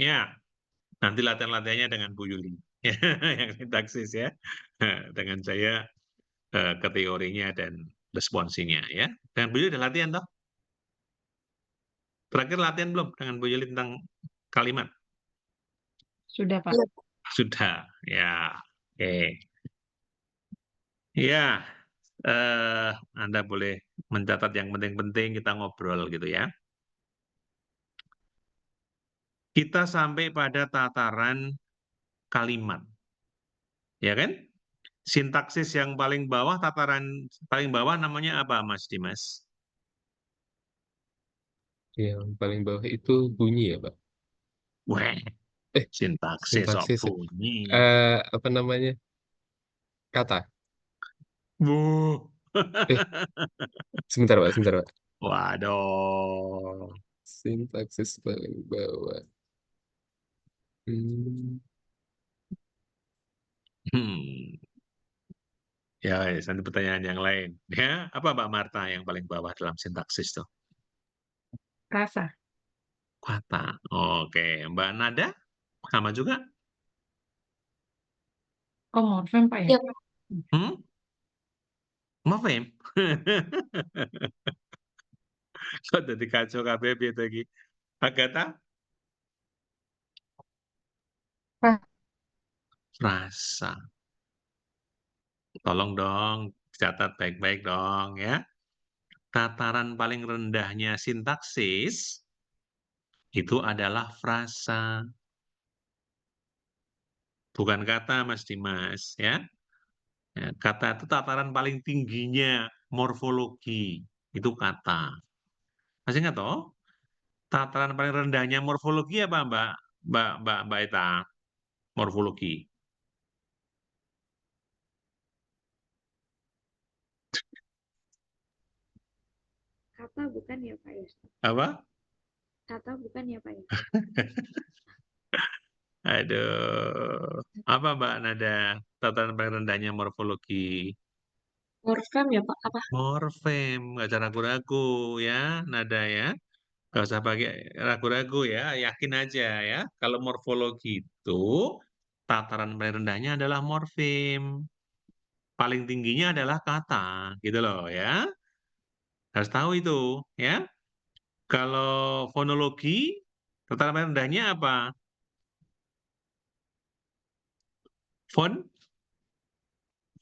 Ya, nanti latihan-latihannya dengan Bu Yuli. Yang sintaksis ya. Dengan saya ke teorinya dan responsinya ya. Dengan Bu Yuli udah latihan toh? Terakhir latihan belum dengan Bu Yuli tentang kalimat? Sudah, Pak. Sudah, ya. Oke. Ya, Anda boleh mencatat yang penting-penting, kita ngobrol gitu ya. Kita sampai pada tataran kalimat, ya kan? Sintaksis yang paling bawah, tataran paling bawah namanya apa, Mas Dimas? Yang paling bawah itu bunyi ya, Pak? Weh, Eh, sintaksis kok sintaksis. bunyi. Apa namanya? Kata. Wuh. Sebentar, Pak. Sebentar, Pak. Waduh. Sintaksis paling bawah. Hmm. Ya, nanti pertanyaan yang lain. Ya, apa Mbak Marta yang paling bawah dalam sintaksis tuh? Rasa. Kata. Oke, Mbak Nada sama juga? Oh, morfem, Pak ya? Hmm? Morfem. Kok jadi kacau kabeh piye to iki? Agatha? Rasa. Tolong dong, catat baik-baik dong ya. Tataran paling rendahnya sintaksis itu adalah frasa. Bukan kata, Mas Dimas ya. Ya, kata itu tataran paling tingginya morfologi, itu kata. Masih ingat toh? Tataran paling rendahnya morfologi apa, Mbak Eta? Morfologi. Kata bukan ya, Pak ya? Apa? Kata bukan ya, Pak ya? Aduh. Apa Mbak Nada? Tataran paling rendahnya morfologi. Morfem ya, Pak? Apa? Morfem, nggak usah ragu-ragu ya, Nada ya. Nggak usah pakai ragu-ragu ya, yakin aja ya. Kalau morfologi itu, tataran paling rendahnya adalah morfem. Paling tingginya adalah kata, gitu loh ya. Harus tahu itu ya. Kalau fonologi, tataran paling rendahnya apa?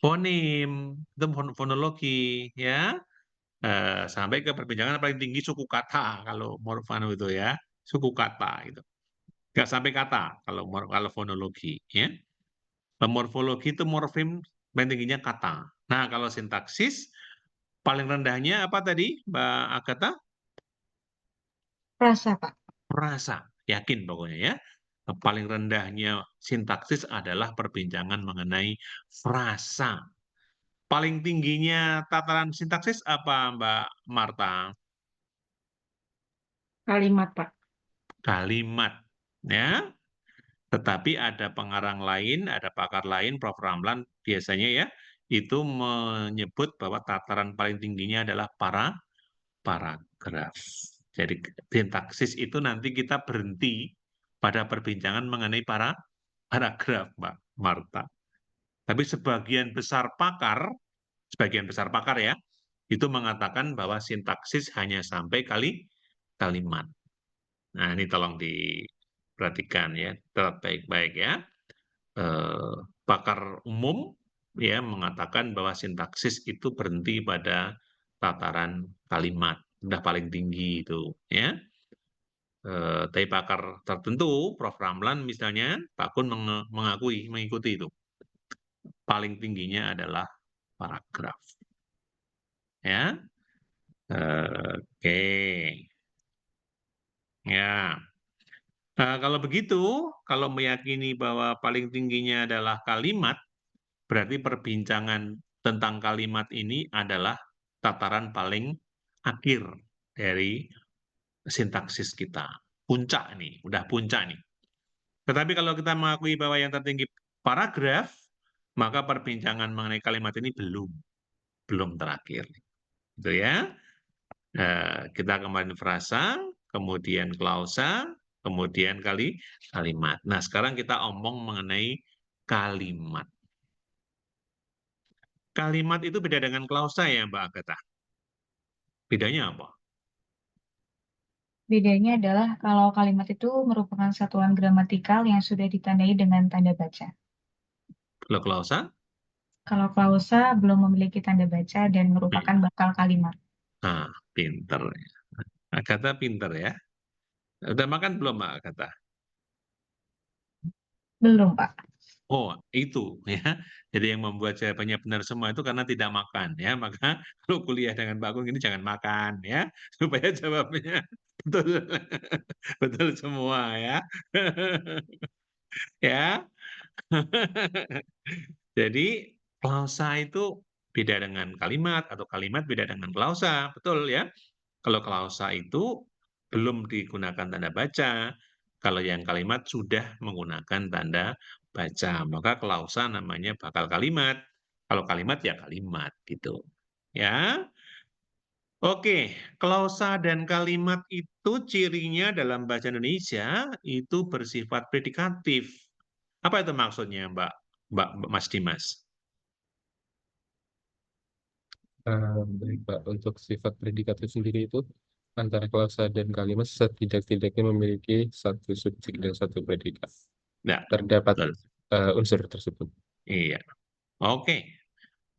Fonim, itu fonologi ya. Sampai ke perbincangan paling tinggi suku kata kalau morfano itu ya, suku kata gitu. Nggak sampai kata kalau fonologi ya. Morfologi itu morfem paling tingginya kata. Nah, kalau sintaksis paling rendahnya apa tadi, Mbak Agatha? Rasa, Pak. Frasa, yakin pokoknya ya. Paling rendahnya sintaksis adalah perbincangan mengenai frasa. Paling tingginya tataran sintaksis apa, Mbak Marta? Kalimat, Pak. Kalimat, ya. Tetapi ada pengarang lain, ada pakar lain, Prof. Ramlan biasanya ya, itu menyebut bahwa tataran paling tingginya adalah paragraf. Jadi sintaksis itu nanti kita berhenti pada perbincangan mengenai paragraf, Mbak Marta. Tapi sebagian besar pakar ya, itu mengatakan bahwa sintaksis hanya sampai kalimat. Nah, ini tolong diperhatikan ya, tetap baik-baik ya. Pakar umum ya mengatakan bahwa sintaksis itu berhenti pada tataran kalimat, udah paling tinggi itu ya. Tapi pakar tertentu, Prof. Ramlan misalnya, Pak Kun mengikuti itu. Paling tingginya adalah paragraf. Ya. Oke. Ya. Kalau begitu, kalau meyakini bahwa paling tingginya adalah kalimat, berarti perbincangan tentang kalimat ini adalah tataran paling akhir dari sintaksis kita. Puncak nih, udah puncak nih. Tetapi kalau kita mengakui bahwa yang tertinggi paragraf, maka perbincangan mengenai kalimat ini belum terakhir. Gitu ya. Kita kemarin frasa, kemudian klausa, kemudian kalimat. Nah, sekarang kita omong mengenai kalimat. Kalimat itu beda dengan klausa ya, Mbak Agatha? Bedanya apa? Bedanya adalah kalau kalimat itu merupakan satuan gramatikal yang sudah ditandai dengan tanda baca. Kalau klausa? Kalau klausa belum memiliki tanda baca dan merupakan bakal kalimat. Nah, pinter. Agatha pinter ya. Udah makan belum, Mbak Agatha? Belum, Pak. Oh, itu ya. Jadi yang membuat jawabannya benar semua itu karena tidak makan ya. Maka kalau kuliah dengan Pak Agung ini jangan makan ya, supaya jawabnya betul betul semua ya. Ya. Jadi klausa itu beda dengan kalimat atau kalimat beda dengan klausa, betul ya. Kalau klausa itu belum digunakan tanda baca, kalau yang kalimat sudah menggunakan tanda baca, maka klausa namanya bakal kalimat. Kalau kalimat ya kalimat gitu. Ya. Oke, klausa dan kalimat itu cirinya dalam bahasa Indonesia itu bersifat predikatif. Apa itu maksudnya, Mas Dimas? Baik, Pak. Untuk sifat predikatif sendiri itu antara klausa dan kalimat setidak-tidaknya memiliki satu subjek dan satu predikat. Nah, Terdapat betul. unsur tersebut. Iya. Oke.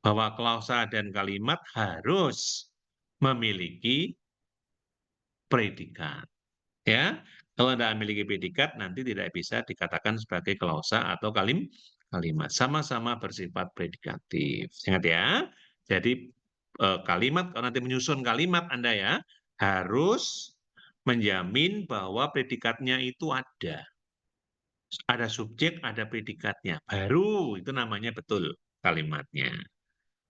Bahwa klausa dan kalimat harus memiliki predikat. Ya, kalau tidak memiliki predikat nanti tidak bisa dikatakan sebagai klausa atau kalimat. Sama-sama bersifat predikatif. Ingat ya. Jadi kalimat kalau nanti menyusun kalimat Anda ya harus menjamin bahwa predikatnya itu ada. Ada subjek, ada predikatnya. Baru itu namanya betul kalimatnya.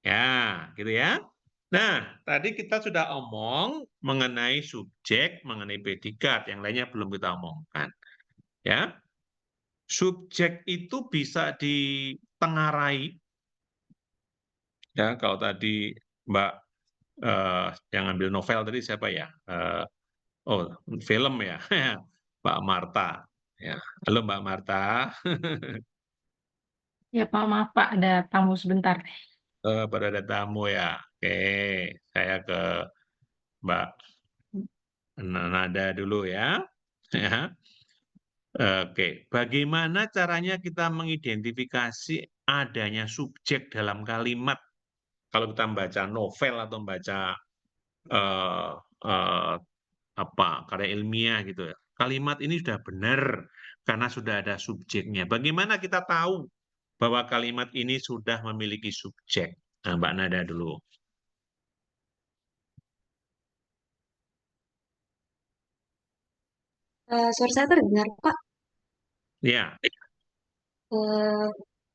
Ya, gitu ya. Nah, tadi kita sudah omong mengenai subjek, mengenai predikat, yang lainnya belum kita omongkan. Ya. Subjek itu bisa ditengarai. Ya, kalau tadi Mbak yang ambil novel tadi siapa ya? Oh, film ya. Mbak Marta. Ya. Halo Mbak Marta. Ya, Pak, maaf, Pak. Ada tamu sebentar. Baru ada tamu ya. Oke, saya ke Mbak Nada dulu ya. Ya. Oke, bagaimana caranya kita mengidentifikasi adanya subjek dalam kalimat? Kalau kita membaca novel atau membaca eh, eh, apa karya ilmiah gitu ya, kalimat ini sudah benar karena sudah ada subjeknya. Bagaimana kita tahu bahwa kalimat ini sudah memiliki subjek? Nah, Mbak Nada dulu. Suara saya terdengar, Pak. Ya, Eh,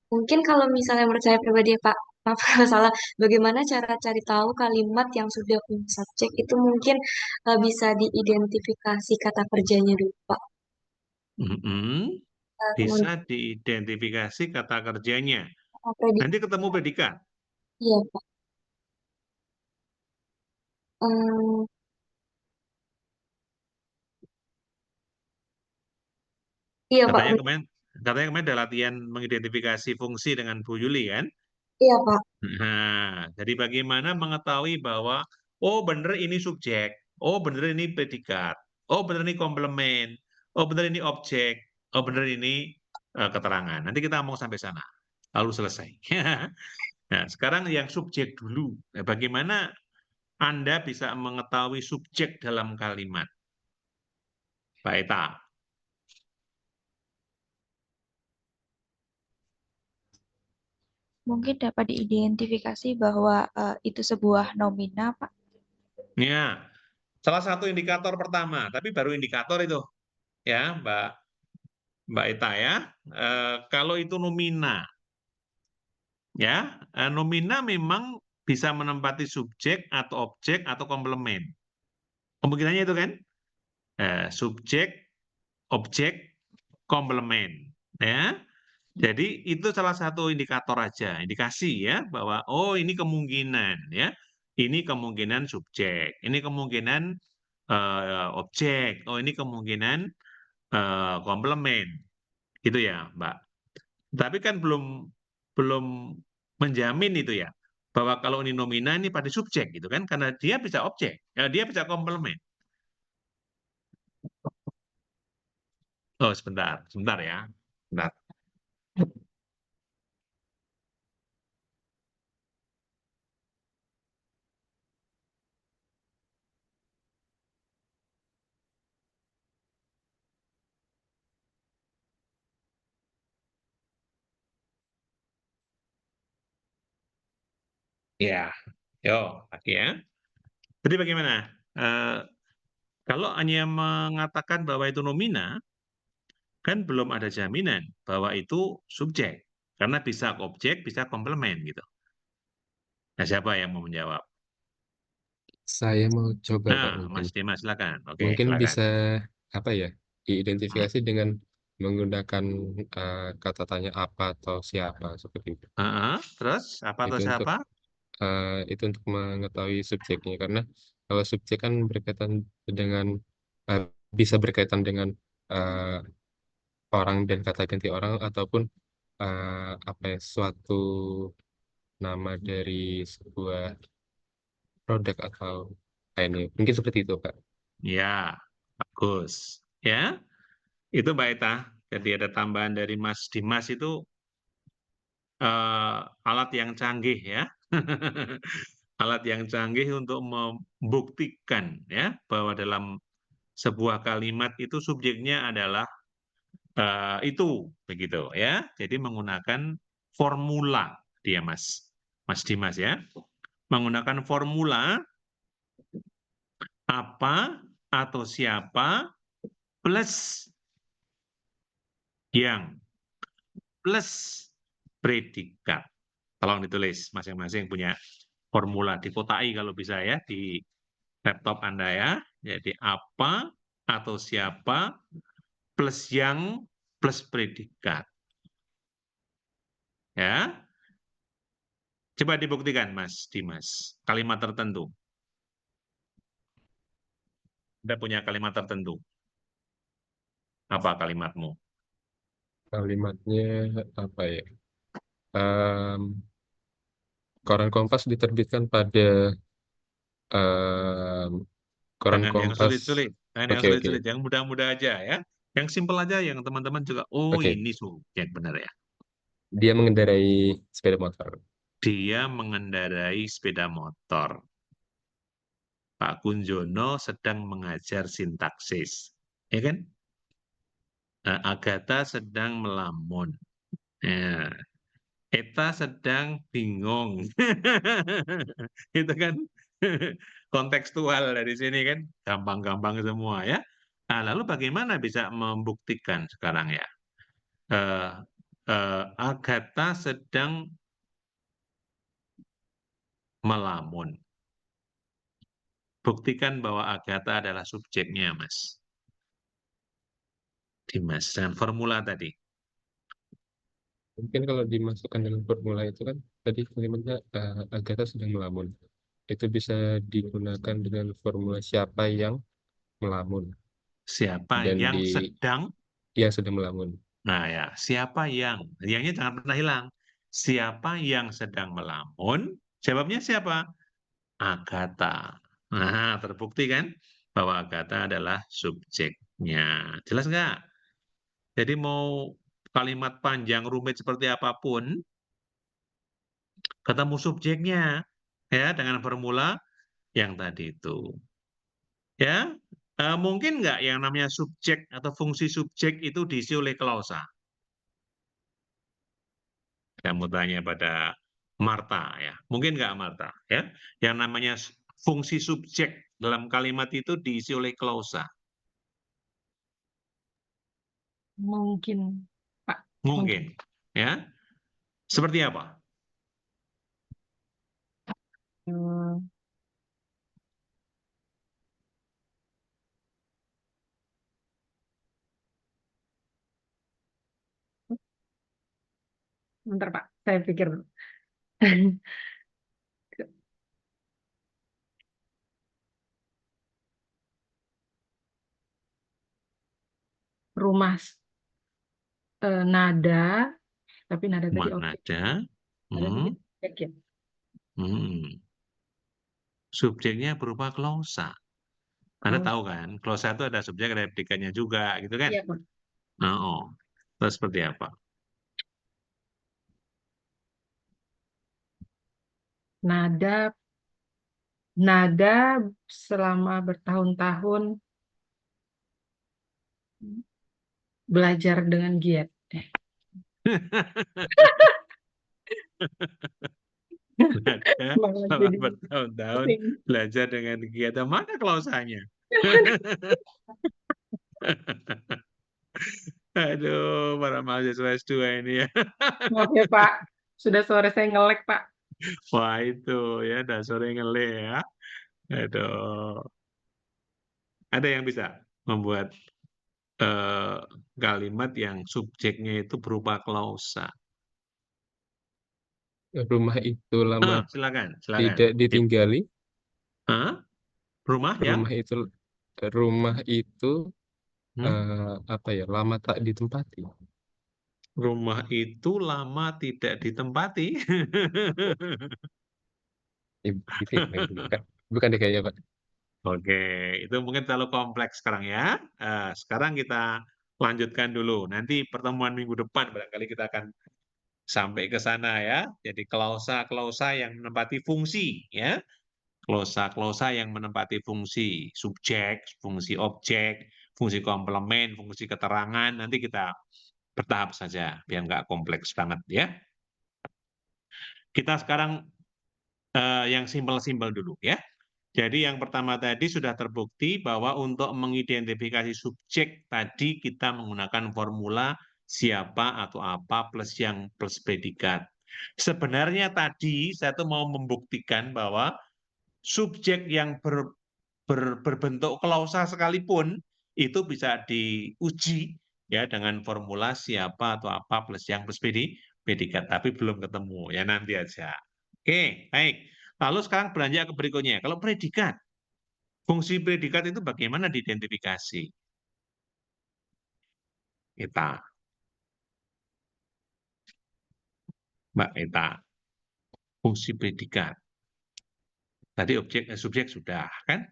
Mungkin kalau misalnya menurut saya pribadi ya, Pak, maaf kalau salah, bagaimana cara cari tahu kalimat yang sudah punya subjek itu mungkin bisa diidentifikasi kata kerjanya dulu, Pak. mm-mm. Kemudian Bisa diidentifikasi kata kerjanya. predik, Nanti ketemu predikat. iya, Pak. Em, iya, Pak. Katanya kemarin ada latihan mengidentifikasi fungsi dengan Bu Yuli kan? Iya, Pak. Nah, jadi bagaimana mengetahui bahwa oh bener ini subjek, oh bener ini predikat, oh bener ini komplement, oh bener ini objek, oh bener ini keterangan. Nanti kita ngomong sampai sana, lalu selesai. Nah, sekarang yang subjek dulu. Nah, bagaimana Anda bisa mengetahui subjek dalam kalimat? Mbak Eta. Mungkin dapat diidentifikasi bahwa itu sebuah nomina, Pak. Ya, salah satu indikator pertama, tapi baru indikator itu, ya, Mbak Eta ya. Kalau itu nomina, ya, nomina memang bisa menempati subjek atau objek atau komplement. Kemungkinannya itu kan, subjek, objek, komplement, ya. Jadi itu salah satu indikator aja, indikasi ya bahwa oh ini kemungkinan ya, ini kemungkinan subjek, ini kemungkinan objek, oh ini kemungkinan komplement, gitu ya, Mbak. Tapi kan belum menjamin itu ya, bahwa kalau ini nomina ini pada subjek gitu kan, karena dia bisa objek, dia bisa komplement. Oh, sebentar, sebentar ya, sebentar. Ya, yo, lagi ya. Jadi bagaimana? Eh, Kalau hanya mengatakan bahwa itu nomina, kan belum ada jaminan bahwa itu subjek. Karena bisa objek, bisa komplement gitu. Nah, siapa yang mau menjawab? Saya mau coba Pak Nah, mungkin. Mas Dimas, silakan. Oke, Mungkin silakan. bisa apa ya? Diidentifikasi dengan menggunakan kata tanya apa atau siapa seperti itu. Terus, apa atau Itu untuk siapa? mengetahui subjeknya karena kalau subjek kan berkaitan dengan bisa berkaitan dengan eh, orang dan kata ganti orang ataupun apa ya, suatu nama dari sebuah produk atau ini mungkin seperti itu Pak. Ya, bagus. Ya, itu Mbak Eta. Jadi ada tambahan dari Mas Dimas itu alat yang canggih ya. Alat yang canggih untuk membuktikan ya bahwa dalam sebuah kalimat itu subjeknya adalah itu begitu ya. Jadi menggunakan formula dia Mas Dimas ya. Menggunakan formula apa atau siapa plus yang plus predikat. Tolong ditulis masing-masing punya formula, dikotai kalau bisa ya di laptop Anda ya. Jadi apa atau siapa plus yang plus predikat. Ya. Coba dibuktikan Mas Dimas, kalimat tertentu. Anda punya kalimat tertentu. Apa kalimatmu? Kalimatnya apa ya? Koran Kompas diterbitkan pada koran Jangan yang Kompas. sulit-sulit, jangan yang Oke, oke. sulit-sulit, yang mudah-mudah aja ya. Yang simpel aja, yang teman-teman juga, oh Oke. ini subjek benar ya. Dia mengendarai sepeda motor. Dia mengendarai sepeda motor. Pak Kunjono sedang mengajar sintaksis. Ya kan? Nah, Agatha sedang melamun. Ya. Eta sedang bingung. Itu kan kontekstual dari sini kan. Gampang-gampang semua ya. Nah, lalu bagaimana bisa membuktikan sekarang ya? Agatha sedang melamun. Buktikan bahwa Agatha adalah subjeknya, Mas Dimas, dengan formula tadi. Mungkin kalau dimasukkan dalam formula itu kan tadi kalimatnya Agatha sedang melamun. Itu bisa digunakan dengan formula siapa yang melamun Siapa dan yang sedang, yang sedang melamun. nah ya, siapa yangnya jangan pernah hilang. Siapa yang sedang melamun, jawabnya siapa? Agatha. Nah, terbukti kan bahwa Agatha adalah subjeknya. Jelas nggak? Jadi mau kalimat panjang rumit seperti apapun, ketemu subjeknya ya dengan formula yang tadi itu. Ya, mungkin nggak yang namanya subjek atau fungsi subjek itu diisi oleh klausa? Kamu tanya pada Marta ya, mungkin nggak Marta ya? Yang namanya fungsi subjek dalam kalimat itu diisi oleh klausa. Mungkin, Pak. Mungkin, ya. Seperti apa? Hmm, Bentar, Pak. Saya pikir. rumah nada, tapi nada tadi Rumah objek. nada. Nada tadi Hmm. objek ya. Hmm. Subjeknya berupa klausa. Anda Klausa. tahu kan, klausa itu ada subjek, ada predikatnya juga, gitu kan? Iya, Pak. Oh, terus seperti apa? Nada selama bertahun-tahun belajar dengan giat. Nada Malah selama jadi bertahun-tahun pusing. belajar dengan kegiatan. Mana klausanya? Aduh, para mahasiswa S2 ini ya. Maaf ya, Pak. Sudah sore saya ngelek, Pak. Wah itu ya, dasar ngele ya. Aduh. Ada yang bisa membuat kalimat yang subjeknya itu berupa klausa. Rumah itu lama Silakan. tidak ditinggali. Hah? Rumah yang? Rumah itu Hmm? apa ya, lama tak ditempati. Rumah itu lama tidak ditempati. Gitu ya, bukan deh kayaknya, Pak. Oke, itu mungkin terlalu kompleks sekarang ya. Sekarang kita lanjutkan dulu. Nanti pertemuan minggu depan barangkali kita akan sampai ke sana ya. Jadi klausa-klausa yang menempati fungsi ya. Klausa-klausa yang menempati fungsi subjek, fungsi objek, fungsi komplement, fungsi keterangan. Nanti kita bertahap saja biar nggak kompleks banget ya. Kita sekarang yang simpel-simpel dulu ya. Jadi yang pertama tadi sudah terbukti bahwa untuk mengidentifikasi subjek tadi kita menggunakan formula siapa atau apa plus yang plus predikat. Sebenarnya tadi saya tuh mau membuktikan bahwa subjek yang berbentuk klausa sekalipun itu bisa diuji ya dengan formula siapa atau apa plus yang plus predikat, tapi belum ketemu ya, nanti aja. Oke, baik. Lalu sekarang beranjak ke berikutnya. Kalau predikat, fungsi predikat itu bagaimana diidentifikasi? Kita, Mbak Eta, fungsi predikat. Tadi objek subjek sudah kan?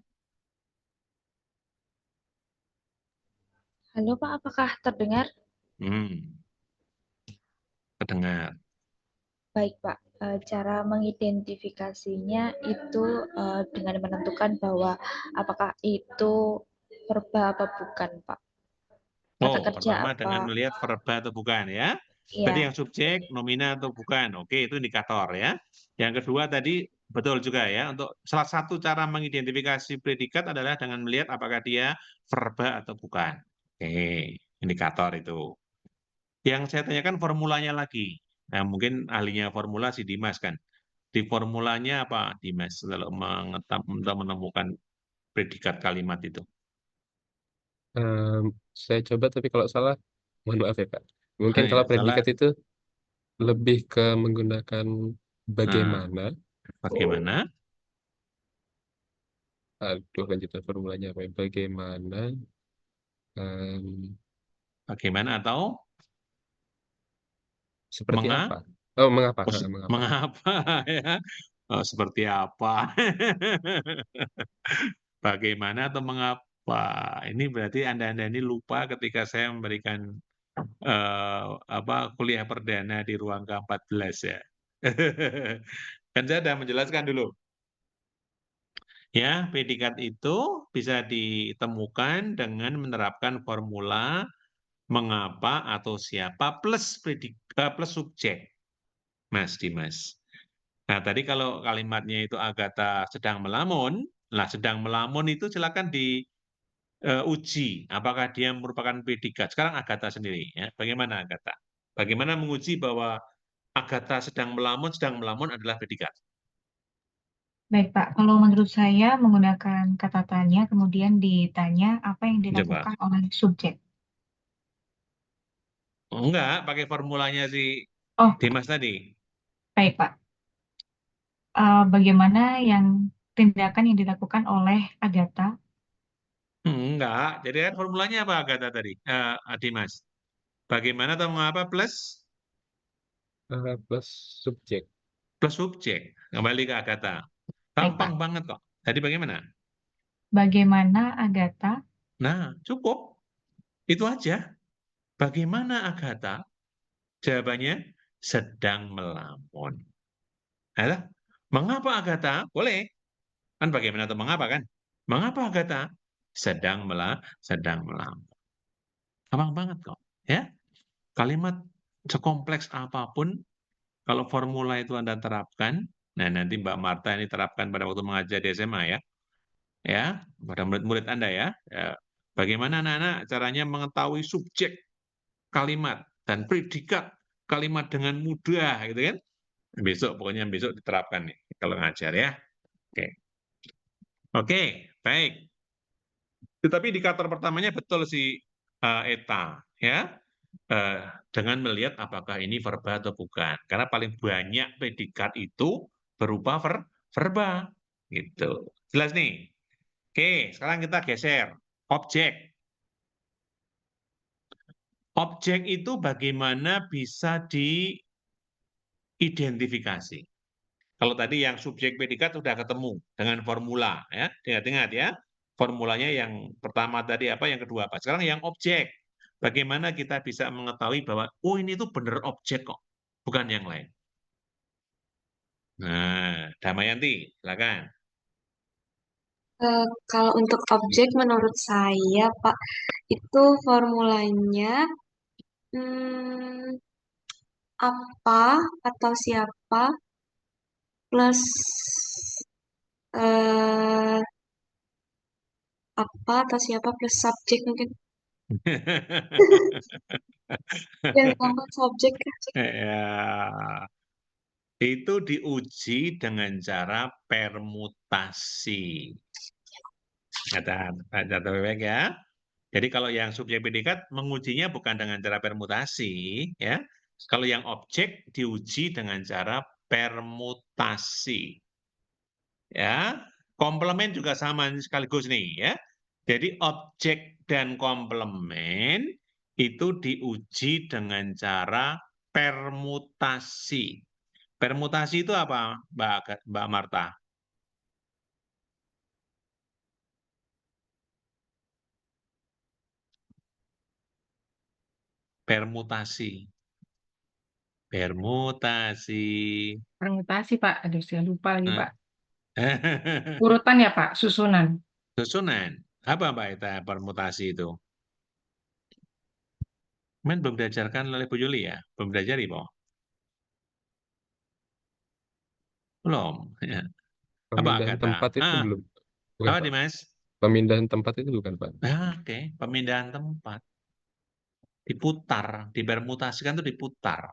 Halo Pak, apakah terdengar? Terdengar. Baik Pak, cara mengidentifikasinya itu dengan menentukan bahwa apakah itu verba apa bukan Pak. Kata kerja Pertama apa? dengan melihat verba atau bukan ya. Tadi Ya, yang subjek, nomina atau bukan. Oke, itu indikator ya. Yang kedua tadi betul juga ya. Untuk salah satu cara mengidentifikasi predikat adalah dengan melihat apakah dia verba atau bukan. Oke, indikator itu. Yang saya tanyakan formulanya lagi. Nah, mungkin ahlinya formula si Dimas kan. Di formulanya apa, Dimas, kalau menemukan predikat kalimat itu? Saya coba, tapi kalau salah, mohon maaf ya, Pak. Mungkin kalau Salah. predikat itu lebih ke menggunakan bagaimana. Bagaimana? Aduh, lanjutan formulanya apa ya? Bagaimana. Bagaimana atau? Seperti apa? Oh, mengapa? Mengapa? Mengapa ya? Seperti apa? Bagaimana atau mengapa? Ini berarti Anda ini lupa ketika saya memberikan kuliah perdana di ruang ke-14 ya. Kan saya sudah menjelaskan dulu. Ya, predikat itu bisa ditemukan dengan menerapkan formula mengapa atau siapa plus plus subjek. Mas Dimas. Nah, tadi kalau kalimatnya itu Agatha sedang melamun, nah sedang melamun itu silakan diuji apakah dia merupakan predikat. Sekarang Agatha sendiri ya. Bagaimana Agatha? Bagaimana menguji bahwa Agatha sedang melamun adalah predikat? Baik, Pak. Kalau menurut saya menggunakan kata tanya, kemudian ditanya apa yang dilakukan oleh subjek. Enggak, pakai formulanya si Dimas tadi. Baik, Pak. Bagaimana tindakan yang dilakukan oleh Agatha Enggak. Jadi kan formulanya apa Agatha tadi? Dimas. Bagaimana atau mengapa plus Plus subjek. plus subjek. Kembali ke Agatha. Baik, Gampang Pak. banget kok. Tadi bagaimana? Bagaimana Agatha? Nah, cukup. Itu aja. Bagaimana Agatha? Jawabannya sedang melamun. Alah, mengapa Agatha? Boleh. Kan bagaimana atau mengapa kan? Mengapa Agatha? Sedang melamun. Gampang banget kok. Ya. Kalimat sekompleks apapun, kalau formula itu Anda terapkan, nah nanti Mbak Marta ini terapkan pada waktu mengajar di SMA ya, pada murid-murid Anda ya. Bagaimana anak-anak caranya mengetahui subjek kalimat dan predikat kalimat dengan mudah, gitu kan? Pokoknya besok diterapkan nih kalau ngajar ya. Oke, oke, baik. Tetapi indikator pertamanya betul si Eta, ya. Dengan melihat apakah ini verba atau bukan. Karena paling banyak predikat itu berupa verba. Gitu. Jelas nih? Oke, sekarang kita geser. Objek. Objek itu bagaimana bisa diidentifikasi. Kalau tadi yang subjek predikat sudah ketemu dengan formula. Ya. Ingat-ingat ya. Formulanya yang pertama tadi apa, yang kedua apa. Sekarang yang objek. Bagaimana kita bisa mengetahui bahwa, oh ini tuh benar objek kok, bukan yang lain. Nah, Damayanti, silakan. Kalau untuk objek menurut saya, Pak, itu formulanya apa atau siapa plus eh, apa atau siapa plus subjek mungkin. Yang ditambah subjek. Ya, itu diuji dengan cara permutasi. Catat baik ya. Jadi kalau yang subjek predikat mengujinya bukan dengan cara permutasi, ya. Kalau yang objek diuji dengan cara permutasi. Ya, komplement juga sama sekaligus nih ya. Jadi objek dan komplement itu diuji dengan cara permutasi. Permutasi itu apa, Mbak Marta? Permutasi. Permutasi. Permutasi, Pak. Aduh, saya lupa lagi, Nah. Pak. Urutan ya, Pak? Susunan. Susunan. Apa Mbak Ita permutasi itu? Men belum diajarkan oleh Bu Yuli ya? Belum diajari, Pak? Belum. Ya. Apa Pemindahan kata? tempat itu belum. Bukan, Apa Pak. Dimas? Pemindahan tempat itu bukan, Pak. Oke, pemindahan tempat. Diputar, dipermutasikan itu diputar.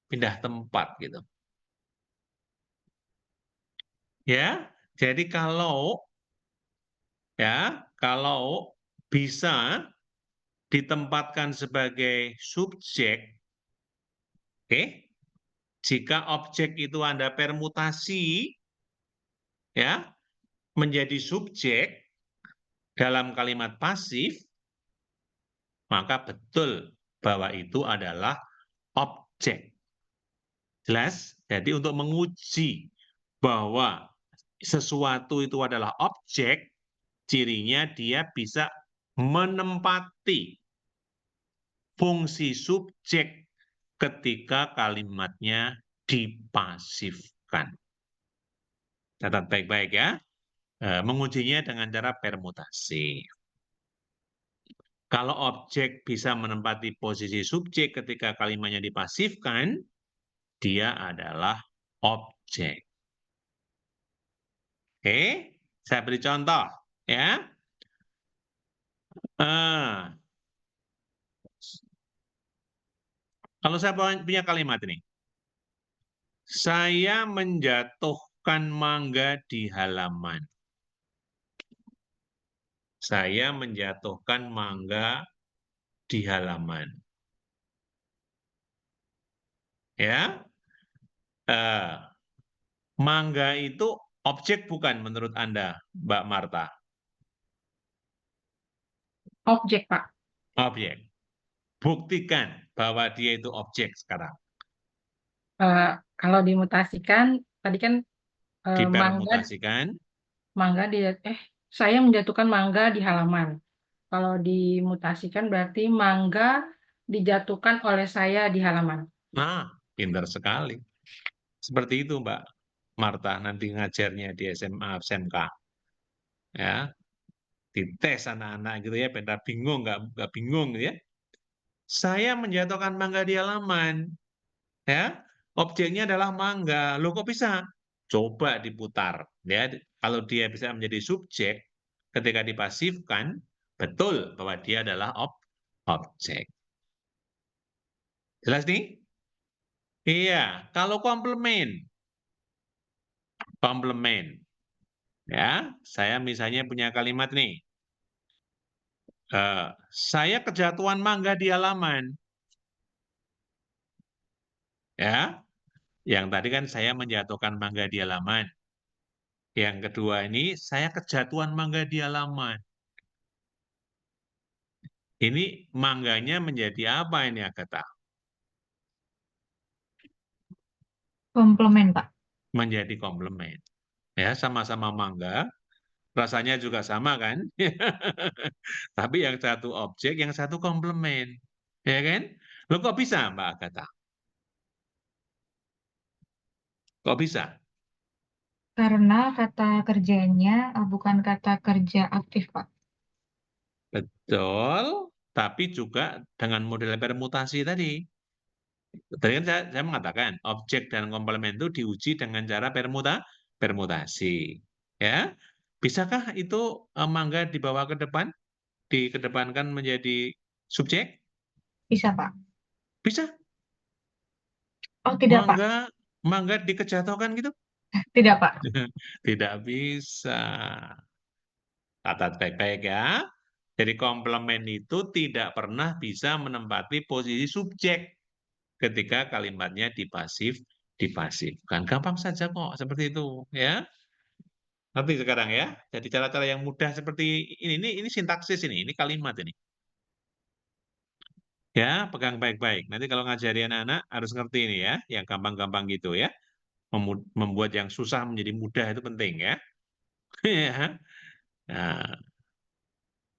Pindah tempat gitu. Ya, jadi kalau bisa ditempatkan sebagai subjek, oke? Jika objek itu Anda permutasi ya menjadi subjek dalam kalimat pasif, maka betul bahwa itu adalah objek. Jelas? Jadi untuk menguji bahwa sesuatu itu adalah objek, cirinya dia bisa menempati fungsi subjek ketika kalimatnya dipasifkan. Catat baik-baik ya. Mengujinya dengan cara permutasi. Kalau objek bisa menempati posisi subjek ketika kalimatnya dipasifkan, dia adalah objek. Oke, saya beri contoh ya. Kalau saya punya kalimat ini, saya menjatuhkan mangga di halaman. Saya menjatuhkan mangga di halaman. Ya, mangga itu objek bukan menurut Anda, Mbak Marta? Objek, Pak. Objek. Buktikan bahwa dia itu objek sekarang. Kalau dimutasikan, tadi kan Dipermutasikan. saya menjatuhkan mangga di halaman. Kalau dimutasikan berarti mangga dijatuhkan oleh saya di halaman. Nah, pintar sekali. Seperti itu, Mbak Marta, nanti ngajarnya di SMA, SMK. Ya, dites anak-anak gitu ya, pada bingung, nggak bingung ya. Saya menjatuhkan mangga di halaman. Ya, objeknya adalah mangga. Loh kok bisa? Coba diputar. Ya, kalau dia bisa menjadi subjek, ketika dipasifkan, betul bahwa dia adalah objek. Jelas nih? Iya, kalau komplement. Komplement. Ya, saya misalnya punya kalimat nih. Saya kejatuhan mangga di halaman. Ya, yang tadi kan saya menjatuhkan mangga di halaman. Yang kedua ini, saya kejatuhan mangga di halaman. Ini mangganya menjadi apa ini, Agatha? Komplement, Pak. Menjadi komplement. Ya, sama-sama mangga, rasanya juga sama kan? Tapi yang satu objek, yang satu komplement. Ya kan? Loh kok bisa, Mbak Agatha? Kok bisa? Karena kata kerjanya bukan kata kerja aktif, Pak. Betul, tapi juga dengan model permutasi tadi. Tadi kan saya mengatakan, objek dan komplement itu diuji dengan cara permutasi. Ya, bisakah itu mangga dibawa ke depan, dikedepankan menjadi subjek? Bisa, Pak. Bisa. Oh, tidak, Pak. Mangga dikejatuhkan gitu? Tidak, Pak. Tidak bisa. Catat baik-baik ya. Jadi komplement itu tidak pernah bisa menempati posisi subjek ketika kalimatnya dipasifkan. Gampang saja kok seperti itu ya. Nanti sekarang ya. Jadi cara-cara yang mudah seperti ini sintaksis ini kalimat ini. Ya, pegang baik-baik. Nanti kalau ngajari anak-anak harus ngerti ini ya, yang gampang-gampang gitu ya. Membuat yang susah menjadi mudah itu penting ya. Ya. Nah,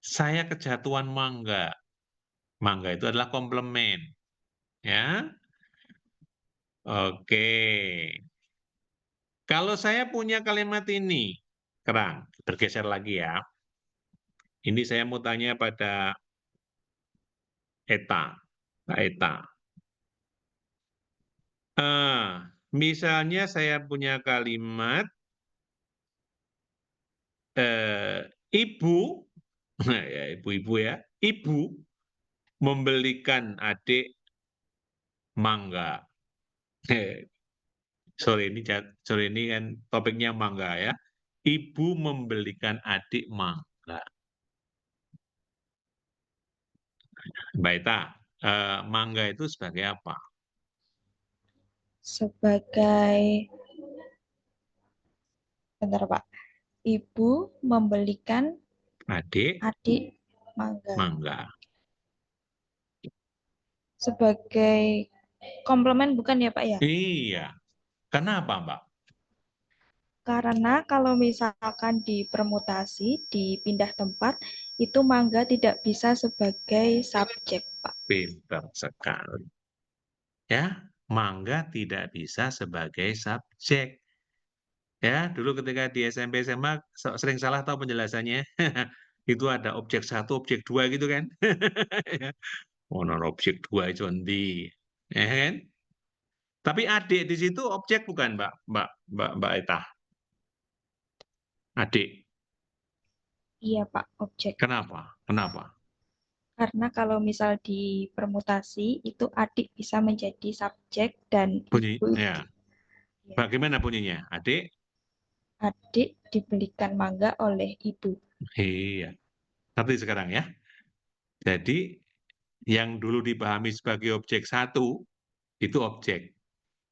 saya kejatuhan mangga. Mangga itu adalah komplement. Ya. Oke. Kalau saya punya kalimat ini, Kerang, bergeser lagi ya. Ini saya mau tanya pada Eta, Pak Eta. Misalnya saya punya kalimat, ibu, ya ibu-ibu ya, ibu membelikan adik mangga. Sore ini kan topiknya mangga ya. Ibu membelikan adik mangga. Mbak Eta, mangga itu sebagai apa? Sebagai, bentar Pak, ibu membelikan Adik mangga. Sebagai komplement bukan ya Pak ya? Iya. Kenapa Mbak? Karena kalau misalkan dipermutasi, dipindah tempat, itu mangga tidak bisa sebagai subjek, Pak. Pintar sekali. Ya, mangga tidak bisa sebagai subjek. Ya, dulu ketika di SMP SMA sering salah tahu penjelasannya. Itu ada objek 1, objek 2 gitu kan. Ono objek 2 itu endi? Ya kan? Tapi adik di situ objek bukan, Mbak Eta? Adik. Iya, Pak, objek. Kenapa? Karena kalau misal dipermutasi, itu adik bisa menjadi subjek dan ibu. Ya. Bagaimana bunyinya? Adik Dibelikan mangga oleh ibu. Iya. Ngerti sekarang ya? Jadi yang dulu dipahami sebagai objek 1 itu objek.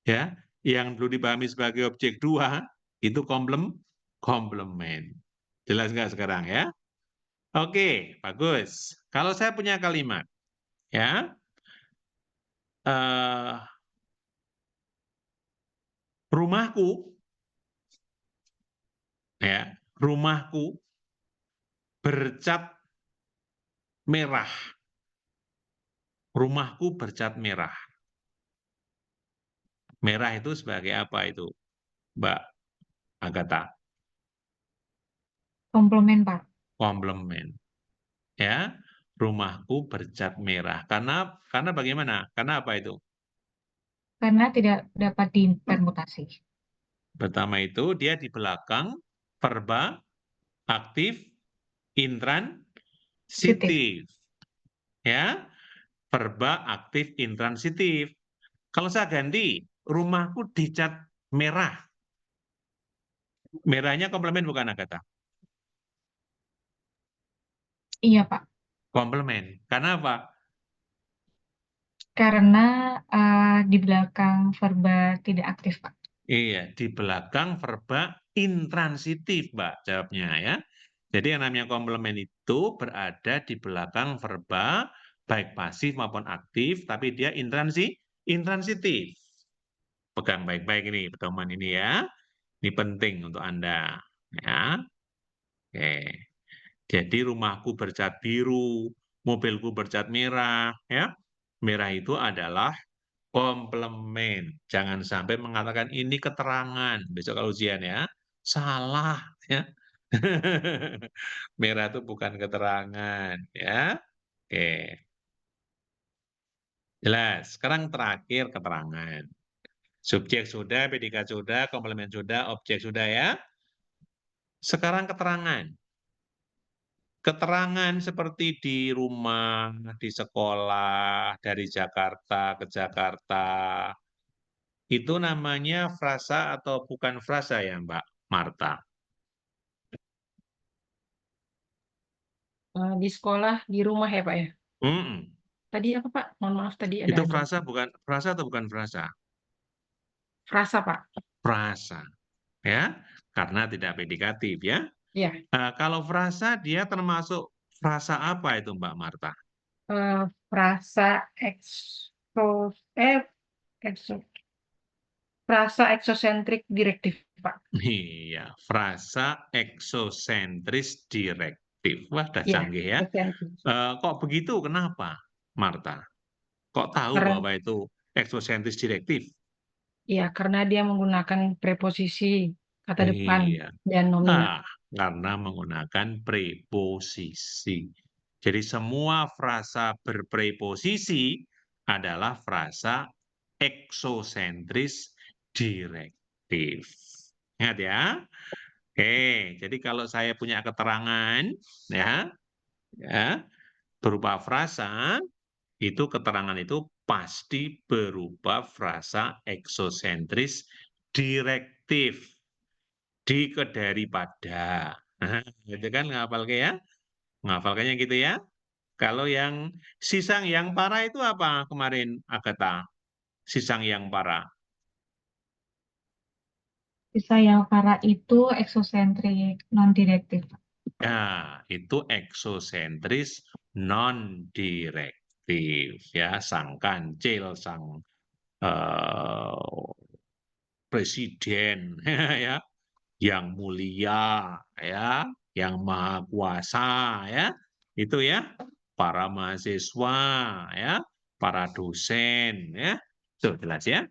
Ya, yang dulu dipahami sebagai objek 2 itu komplement. Jelas nggak sekarang ya? Oke, bagus. Kalau saya punya kalimat, ya, rumahku, ya, rumahku bercat merah. Rumahku bercat merah. Merah itu sebagai apa itu, Mbak Agatha? Komplement, Pak. Komplement. Ya, rumahku bercat merah. Karena bagaimana? Karena apa itu? Karena tidak dapat dipermutasi. Pertama itu dia di belakang verba aktif intransitif. Ya, verba aktif intransitif. Kalau saya ganti, rumahku dicat merah. Merahnya komplement bukan, Agatha? Iya, Pak. Komplement. Karena apa? Karena di belakang verba tidak aktif, Pak. Iya, di belakang verba intransitif, Mbak, jawabnya ya. Jadi yang namanya komplement itu berada di belakang verba, baik pasif maupun aktif, tapi dia intransitif. Pegang baik-baik ini, pedoman ini ya. Ini penting untuk Anda. Ya. Oke. Jadi rumahku bercat biru, mobilku bercat merah, ya. Merah itu adalah komplement. Jangan sampai mengatakan ini keterangan. Besok kalau ujian ya, salah ya. Merah itu bukan keterangan ya. Oke. Jelas. Sekarang terakhir keterangan. Subjek sudah, predikat sudah, komplement sudah, objek sudah ya. Sekarang keterangan. Keterangan seperti di rumah, di sekolah, dari Jakarta ke Jakarta, itu namanya frasa atau bukan frasa ya, Mbak Marta? Di sekolah, di rumah ya Pak ya? Tadi apa Pak? Mohon maaf tadi ada Itu aja. frasa atau bukan frasa? Frasa Pak. Frasa, ya, karena tidak predikatif ya. Iya. Kalau frasa dia termasuk frasa apa itu Mbak Marta? Frasa frasa eksosentrik direktif, Pak. Iya, frasa eksosentris direktif. Wah, dah Iya, canggih ya. Kok begitu? Kenapa, Marta? Kok tahu bahwa itu eksosentris direktif? Iya, karena dia menggunakan preposisi kata depan Iya. dan nominal. Karena menggunakan preposisi. Jadi semua frasa berpreposisi adalah frasa eksosentris direktif. Ingat ya. Oke, jadi kalau saya punya keterangan ya berupa frasa, itu keterangan itu pasti berupa frasa eksosentris direktif. Di ke daripada. Nah, gitu kan ngapalke ya? Ngafalkannya gitu ya. Kalau yang sisang yang parah itu apa kemarin, Agatha? Sisang yang parah. Sisa yang parah itu eksosentrik non-direktif. Ya, itu eksosentris non-direktif. Ya, sang kancil, sang presiden, ya, yang mulia, ya, yang maha kuasa, ya, itu ya, para mahasiswa, ya, para dosen, ya, itu jelas ya.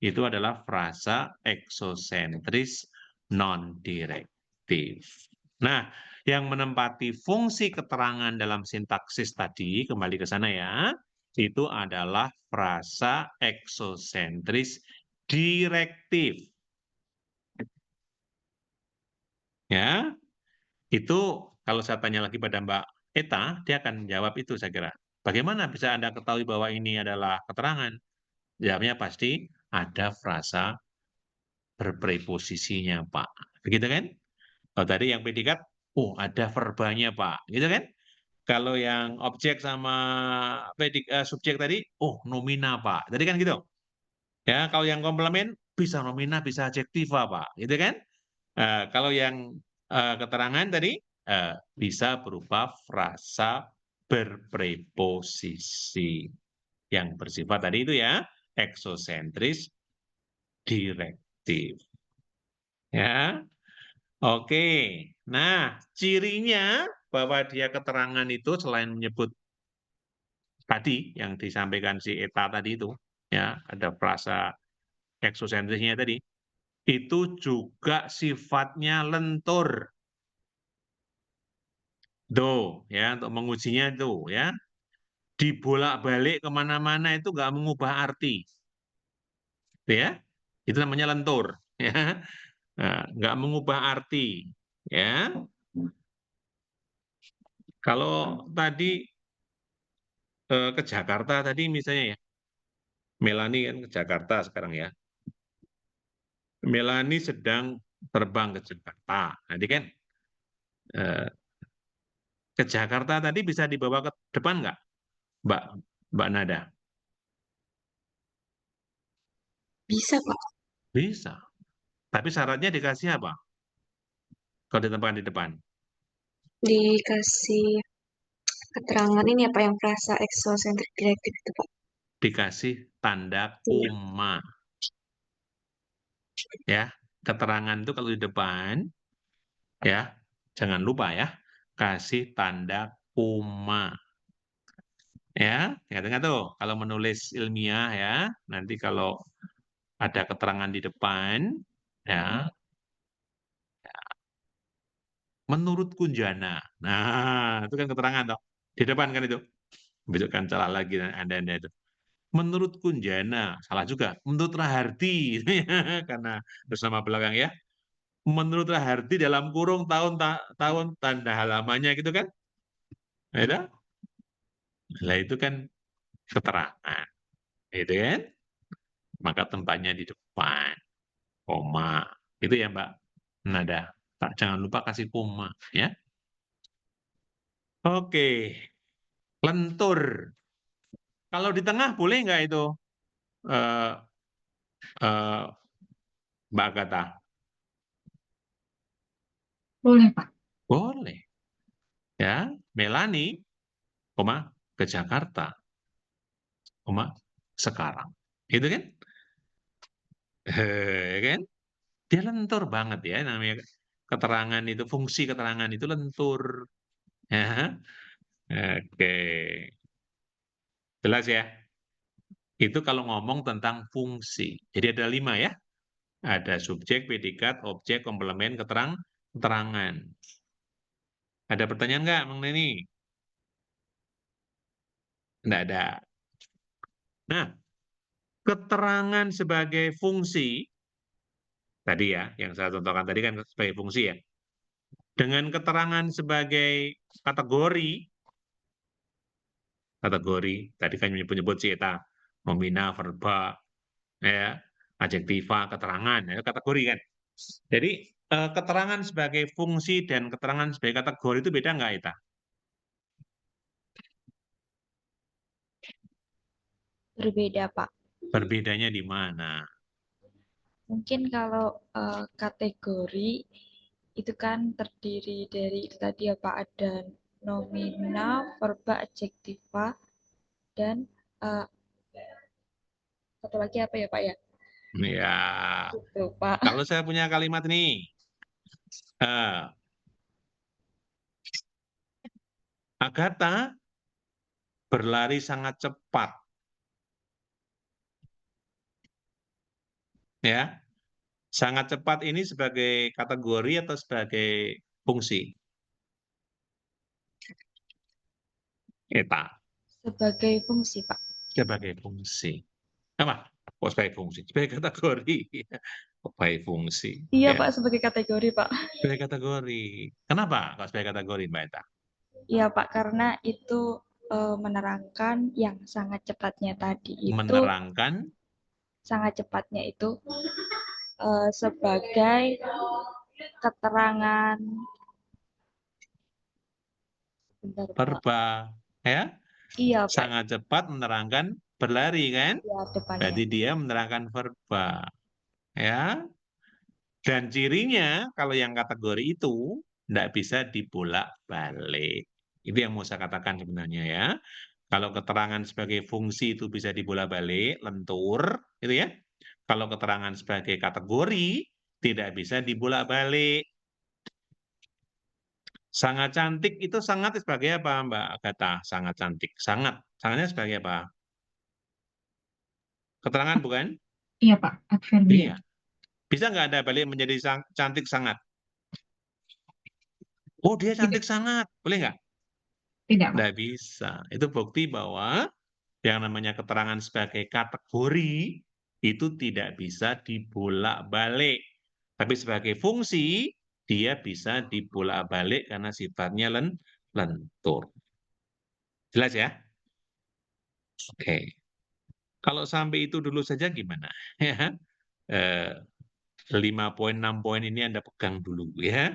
Itu adalah frasa eksosentris non-direktif. Nah, yang menempati fungsi keterangan dalam sintaksis tadi, kembali ke sana ya, itu adalah frasa eksosentris direktif. Ya, itu kalau saya tanya lagi pada Mbak Eta, dia akan jawab itu saya kira. Bagaimana bisa Anda ketahui bahwa ini adalah keterangan? Jawabnya pasti ada frasa berpreposisinya, Pak. Begitu kan? Kalau tadi yang predikat, oh ada verbanya, Pak. Gitu kan? Kalau yang objek sama subjek tadi, oh nomina, Pak. Tadi kan gitu. Ya, kalau yang komplement bisa nomina, bisa adjektiva, Pak. Gitu kan? Kalau yang keterangan tadi bisa berupa frasa berpreposisi yang bersifat tadi itu ya, eksosentris direktif. Ya. Oke. Nah, cirinya bahwa dia keterangan itu selain menyebut tadi yang disampaikan si Eta tadi itu, ya, ada frasa eksosentrisnya tadi, itu juga sifatnya lentur. Do, ya, untuk mengujinya itu, ya. Dibolak-balik kemana-mana itu nggak mengubah arti. Ya, itu namanya lentur. Ya. Nah, nggak mengubah arti. Ya. Kalau tadi ke Jakarta tadi misalnya ya, Melani kan ke Jakarta sekarang ya. Melani sedang terbang ke Jakarta. Nanti kan ke Jakarta tadi bisa dibawa ke depan nggak, Mbak Nada? Bisa, Pak. Bisa. Tapi syaratnya dikasih apa? Kalau ditempatkan di depan. Dikasih keterangan ini apa yang frasa eksosentrik direktif itu, Pak? Dikasih tanda koma. Ya, keterangan itu kalau di depan, ya, jangan lupa ya, kasih tanda koma. Ya, ingat-ingat tuh, kalau menulis ilmiah ya, nanti kalau ada keterangan di depan, ya, menurut Kunjana. Nah, itu kan keterangan toh. Di depan kan itu. Besok kan salah lagi Anda itu. Menurut Kunjana, salah juga. Menurut Rahardi, karena terus nama belakang ya. Menurut Rahardi dalam kurung tahun tanda halamannya gitu kan. Nah, itu kan keterangan. Itu kan. Maka tempatnya di depan. Koma. Itu ya Mbak Nada. Jangan lupa kasih koma ya. Oke. Lentur. Kalau di tengah boleh nggak itu, Mbak Agatha? Boleh, Pak. Boleh. Ya, Melani, ke Jakarta, sekarang. Gitu kan? Kan? Dia lentur banget ya, namanya keterangan itu, fungsi keterangan itu lentur. Ya. Oke. Jelas ya? Itu kalau ngomong tentang fungsi. Jadi ada 5 ya. Ada subjek, predikat, objek, komplement, keterangan. Ada pertanyaan nggak mengenai ini? Nggak ada. Nah, keterangan sebagai fungsi, tadi ya, yang saya contohkan tadi kan sebagai fungsi ya. Dengan keterangan sebagai kategori, tadi kan menyebut cita, nomina, verba, ya, adjektiva, keterangan, ya, kategori kan. Jadi keterangan sebagai fungsi dan keterangan sebagai kategori itu beda nggak, Ita? Berbeda, Pak. Berbedanya di mana? Mungkin kalau kategori itu kan terdiri dari tadi ya Pak, ada nomina, verba, adjektiva, dan satu lagi apa ya Pak ya? Ya, Gitu, Pak. kalau saya punya kalimat nih, Agatha berlari sangat cepat. Ya, sangat cepat ini sebagai kategori atau sebagai fungsi? Eta. Sebagai fungsi, Pak. Sebagai fungsi. Apa? Kok sebagai fungsi? Sebagai kategori. Sebagai fungsi. Iya, Ya. Pak, sebagai kategori, Pak. Sebagai kategori. Kenapa kalau sebagai kategori, Mbak Eta? Iya, Pak, karena itu menerangkan yang sangat cepatnya tadi itu. Menerangkan? Sangat cepatnya itu sebagai keterangan verba, ya? Iya, Pak. Sangat cepat menerangkan berlari kan? Iya, depannya. Berarti dia menerangkan verba. Ya. Dan cirinya kalau yang kategori itu tidak bisa dibolak-balik. Itu yang mau saya katakan sebenarnya ya. Kalau keterangan sebagai fungsi itu bisa dibolak-balik, lentur, gitu ya. Kalau keterangan sebagai kategori tidak bisa dibolak-balik. Sangat cantik itu sangat sebagai apa, Mbak Agatha? Sangat cantik. Sangatnya sebagai apa? Keterangan bukan? Iya Pak, adverbial. Iya. Bisa nggak ada balik menjadi cantik sangat? Oh, dia cantik sangat. Boleh nggak? Tidak, Pak. Nggak bisa. Itu bukti bahwa yang namanya keterangan sebagai kategori itu tidak bisa dibolak-balik. Tapi sebagai fungsi, dia bisa dibolak-balik karena sifatnya lentur. Jelas ya? Oke. Kalau sampai itu dulu saja gimana? Ya, 5 poin, 6 poin ini Anda pegang dulu ya.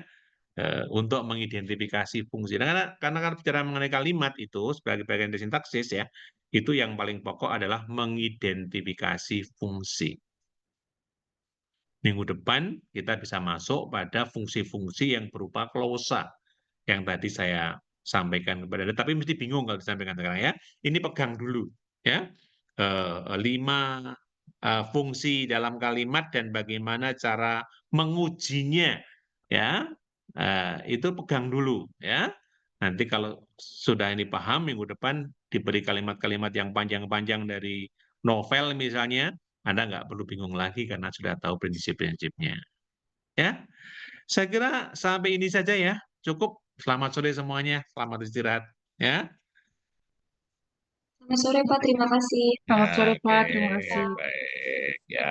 Untuk mengidentifikasi fungsi. Karena kan bicara mengenai kalimat itu sebagai bagian dari sintaksis ya, itu yang paling pokok adalah mengidentifikasi fungsi. Minggu depan kita bisa masuk pada fungsi-fungsi yang berupa klausa yang tadi saya sampaikan kepada Anda, tapi mesti bingung kalau disampaikan sekarang ya. Ini pegang dulu ya. 5 fungsi dalam kalimat dan bagaimana cara mengujinya ya. Itu pegang dulu ya. Nanti kalau sudah ini paham, minggu depan diberi kalimat-kalimat yang panjang-panjang dari novel misalnya, Anda nggak perlu bingung lagi karena sudah tahu prinsip-prinsipnya. Ya, saya kira sampai ini saja ya. Cukup. Selamat sore semuanya. Selamat istirahat. Ya. Selamat sore Pak, terima kasih. Selamat sore Pak, terima Oke, kasih. baik. Ya.